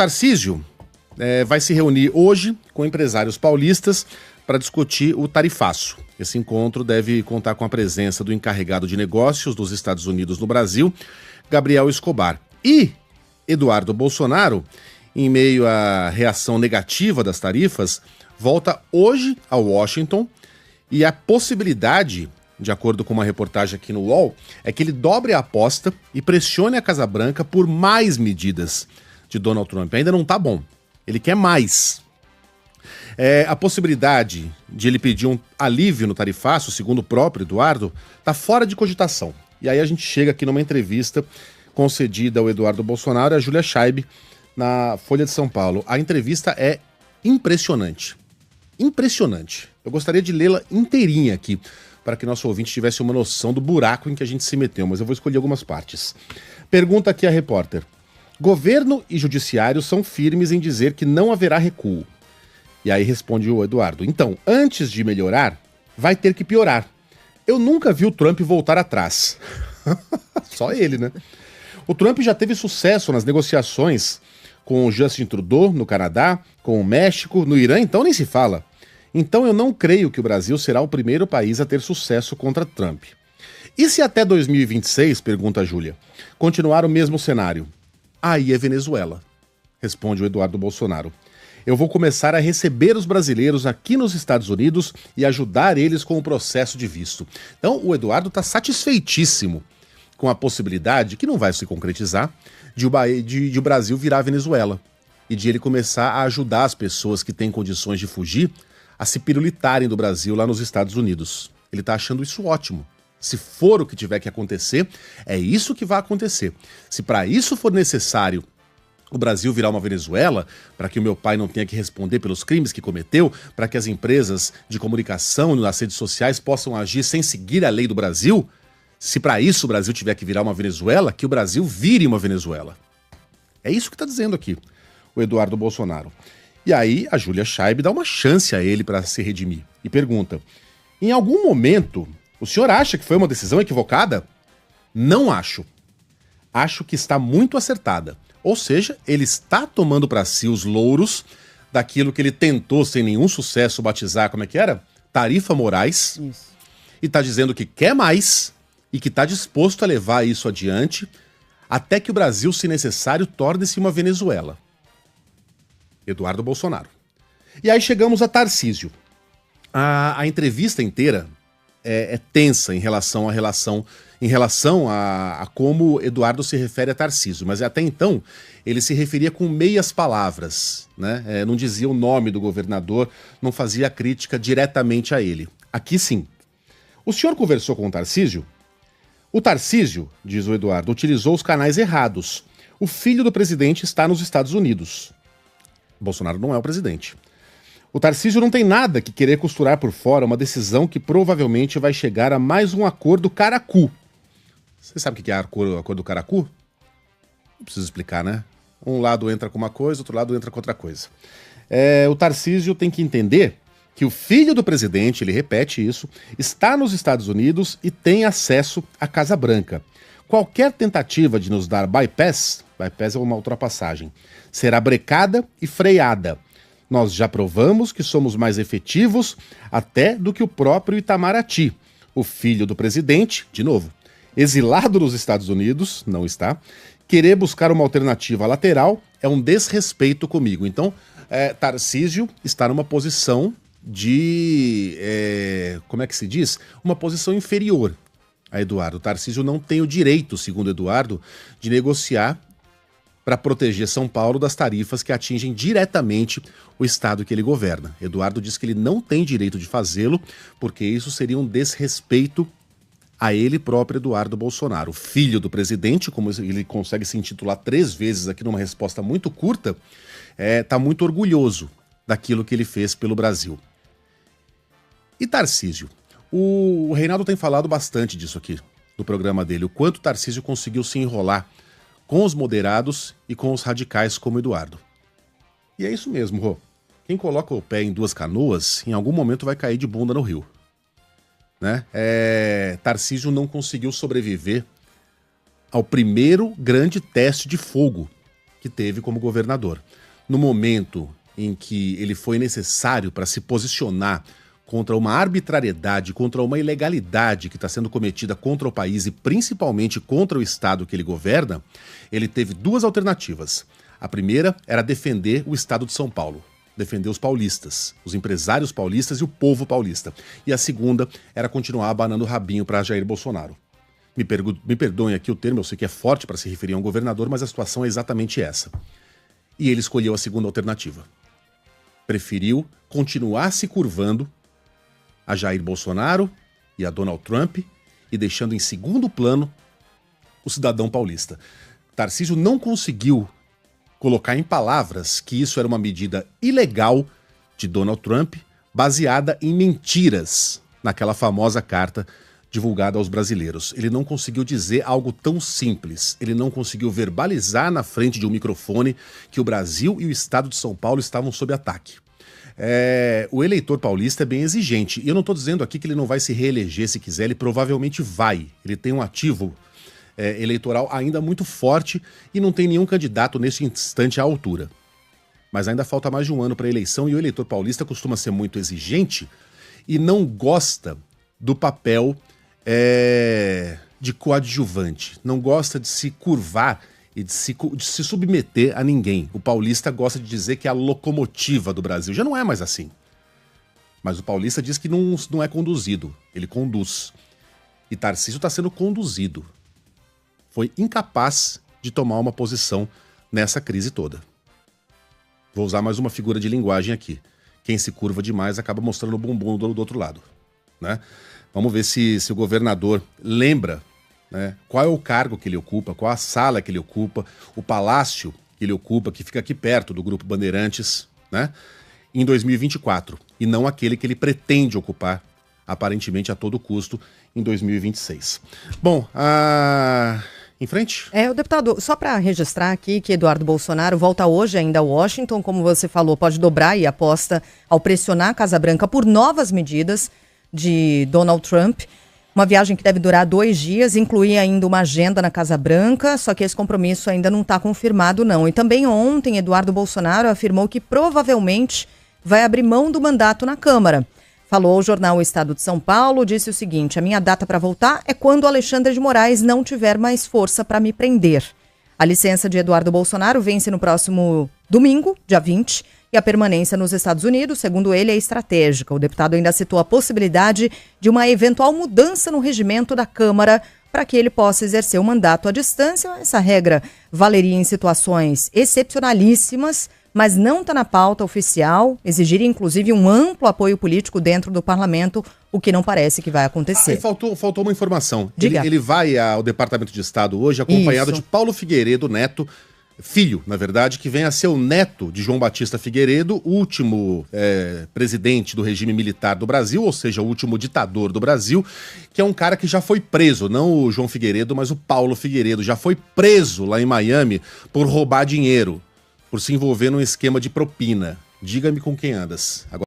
Tarcísio vai se reunir hoje com empresários paulistas para discutir o tarifaço. Esse encontro deve contar com a presença do encarregado de negócios dos Estados Unidos no Brasil, Gabriel Escobar. E Eduardo Bolsonaro, em meio à reação negativa das tarifas, volta hoje a Washington e a possibilidade, de acordo com uma reportagem aqui no UOL, é que ele dobre a aposta e pressione a Casa Branca por mais medidas de Donald Trump. Ainda não tá bom. Ele quer mais. A possibilidade de ele pedir um alívio no tarifaço, segundo o próprio Eduardo, tá fora de cogitação. E aí a gente chega aqui numa entrevista concedida ao Eduardo Bolsonaro e à Júlia Scheib na Folha de São Paulo. A entrevista é impressionante. Impressionante. Eu gostaria de lê-la inteirinha aqui, para que nosso ouvinte tivesse uma noção do buraco em que a gente se meteu, mas eu vou escolher algumas partes. Pergunta aqui a repórter. Governo e judiciário são firmes em dizer que não haverá recuo. E aí responde o Eduardo. Então, antes de melhorar, vai ter que piorar. Eu nunca vi o Trump voltar atrás. Só ele, né? O Trump já teve sucesso nas negociações com o Justin Trudeau no Canadá, com o México, no Irã, então nem se fala. Então eu não creio que o Brasil será o primeiro país a ter sucesso contra Trump. E se até 2026, pergunta a Júlia, continuar o mesmo cenário? Aí é Venezuela, responde o Eduardo Bolsonaro. Eu vou começar a receber os brasileiros aqui nos Estados Unidos e ajudar eles com o processo de visto. Então o Eduardo está satisfeitíssimo com a possibilidade, que não vai se concretizar, de o Brasil virar Venezuela e de ele começar a ajudar as pessoas que têm condições de fugir a se pirulitarem do Brasil lá nos Estados Unidos. Ele está achando isso ótimo. Se for o que tiver que acontecer, é isso que vai acontecer. Se para isso for necessário o Brasil virar uma Venezuela, para que o meu pai não tenha que responder pelos crimes que cometeu, para que as empresas de comunicação nas redes sociais possam agir sem seguir a lei do Brasil, se para isso o Brasil tiver que virar uma Venezuela, que o Brasil vire uma Venezuela. É isso que está dizendo aqui o Eduardo Bolsonaro. E aí a Júlia Scheib dá uma chance a ele para se redimir e pergunta, em algum momento, o senhor acha que foi uma decisão equivocada? Não acho. Acho que está muito acertada. Ou seja, ele está tomando para si os louros daquilo que ele tentou sem nenhum sucesso batizar, como é que era? Tarifa Moraes. Isso. E está dizendo que quer mais e que está disposto a levar isso adiante até que o Brasil, se necessário, torne-se uma Venezuela. Eduardo Bolsonaro. E aí chegamos a Tarcísio. A entrevista inteira é tensa em relação a como Eduardo se refere a Tarcísio, mas até então ele se referia com meias palavras, né? Não dizia o nome do governador, não fazia crítica diretamente a ele. Aqui sim. O senhor conversou com o Tarcísio? O Tarcísio, diz o Eduardo, utilizou os canais errados. O filho do presidente está nos Estados Unidos. Bolsonaro não é o presidente. O Tarcísio não tem nada que querer costurar por fora uma decisão que provavelmente vai chegar a mais um acordo caracu. Você sabe o que é acordo caracu? Não preciso explicar, né? Um lado entra com uma coisa, outro lado entra com outra coisa. O Tarcísio tem que entender que o filho do presidente, ele repete isso, está nos Estados Unidos e tem acesso à Casa Branca. Qualquer tentativa de nos dar bypass é uma ultrapassagem, será brecada e freada. Nós já provamos que somos mais efetivos até do que o próprio Itamaraty. O filho do presidente, de novo, exilado nos Estados Unidos, não está, querer buscar uma alternativa lateral é um desrespeito comigo. Então, Tarcísio está numa posição de, como é que se diz? Uma posição inferior a Eduardo. Tarcísio não tem o direito, segundo Eduardo, de negociar para proteger São Paulo das tarifas que atingem diretamente o estado que ele governa. Eduardo diz que ele não tem direito de fazê-lo, porque isso seria um desrespeito a ele próprio, Eduardo Bolsonaro. Filho do presidente, como ele consegue se intitular 3 vezes aqui numa resposta muito curta, está muito orgulhoso daquilo que ele fez pelo Brasil. E Tarcísio? O Reinaldo tem falado bastante disso aqui no programa dele, o quanto Tarcísio conseguiu se enrolar com os moderados e com os radicais como Eduardo. E é isso mesmo, Rô. Quem coloca o pé em 2 canoas, em algum momento vai cair de bunda no rio. Né? Tarcísio não conseguiu sobreviver ao primeiro grande teste de fogo que teve como governador. No momento em que ele foi necessário para se posicionar contra uma arbitrariedade, contra uma ilegalidade que está sendo cometida contra o país e principalmente contra o estado que ele governa, ele teve duas alternativas. A primeira era defender o estado de São Paulo, defender os paulistas, os empresários paulistas e o povo paulista. E a segunda era continuar abanando o rabinho para Jair Bolsonaro. Me perdoem aqui o termo, eu sei que é forte para se referir a um governador, mas a situação é exatamente essa. E ele escolheu a segunda alternativa. Preferiu continuar se curvando a Jair Bolsonaro e a Donald Trump e deixando em segundo plano o cidadão paulista. Tarcísio não conseguiu colocar em palavras que isso era uma medida ilegal de Donald Trump, baseada em mentiras naquela famosa carta divulgada aos brasileiros. Ele não conseguiu dizer algo tão simples. Ele não conseguiu verbalizar na frente de um microfone que o Brasil e o estado de São Paulo estavam sob ataque. O eleitor paulista é bem exigente. E eu não estou dizendo aqui que ele não vai se reeleger se quiser, ele provavelmente vai. Ele tem um ativo eleitoral ainda muito forte e não tem nenhum candidato nesse instante à altura. Mas ainda falta mais de um ano para a eleição e o eleitor paulista costuma ser muito exigente e não gosta do papel de coadjuvante, não gosta de se curvar e de se submeter a ninguém. O paulista gosta de dizer que é a locomotiva do Brasil. Já não é mais assim. Mas o paulista diz que não é conduzido, ele conduz. E Tarcísio está sendo conduzido. Foi incapaz de tomar uma posição nessa crise toda. Vou usar mais uma figura de linguagem aqui. Quem se curva demais acaba mostrando o bumbum do outro lado, né? Vamos ver se o governador lembra, né, qual é o cargo que ele ocupa, qual a sala que ele ocupa, o palácio que ele ocupa, que fica aqui perto do Grupo Bandeirantes, né, em 2024, e não aquele que ele pretende ocupar, aparentemente a todo custo, em 2026. Bom, em frente? O deputado, só para registrar aqui que Eduardo Bolsonaro volta hoje ainda a Washington, como você falou, pode dobrar e aposta ao pressionar a Casa Branca por novas medidas de Donald Trump. Uma viagem que deve durar 2 dias, incluir ainda uma agenda na Casa Branca, só que esse compromisso ainda não está confirmado, não. E também ontem, Eduardo Bolsonaro afirmou que provavelmente vai abrir mão do mandato na Câmara. Falou ao jornal O Estado de São Paulo, disse o seguinte: a minha data para voltar é quando Alexandre de Moraes não tiver mais força para me prender. A licença de Eduardo Bolsonaro vence no próximo domingo, dia 20, e a permanência nos Estados Unidos, segundo ele, é estratégica. O deputado ainda citou a possibilidade de uma eventual mudança no regimento da Câmara para que ele possa exercer o mandato à distância. Essa regra valeria em situações excepcionalíssimas, mas não está na pauta oficial, exigiria inclusive um amplo apoio político dentro do parlamento, o que não parece que vai acontecer. Faltou uma informação. Diga. Ele vai ao Departamento de Estado hoje acompanhado de Paulo Figueiredo Neto, filho, na verdade, que vem a ser o neto de João Batista Figueiredo, último presidente do regime militar do Brasil, ou seja, o último ditador do Brasil, que é um cara que já foi preso, não o João Figueiredo, mas o Paulo Figueiredo, já foi preso lá em Miami por roubar dinheiro, por se envolver num esquema de propina. Diga-me com quem andas. Agora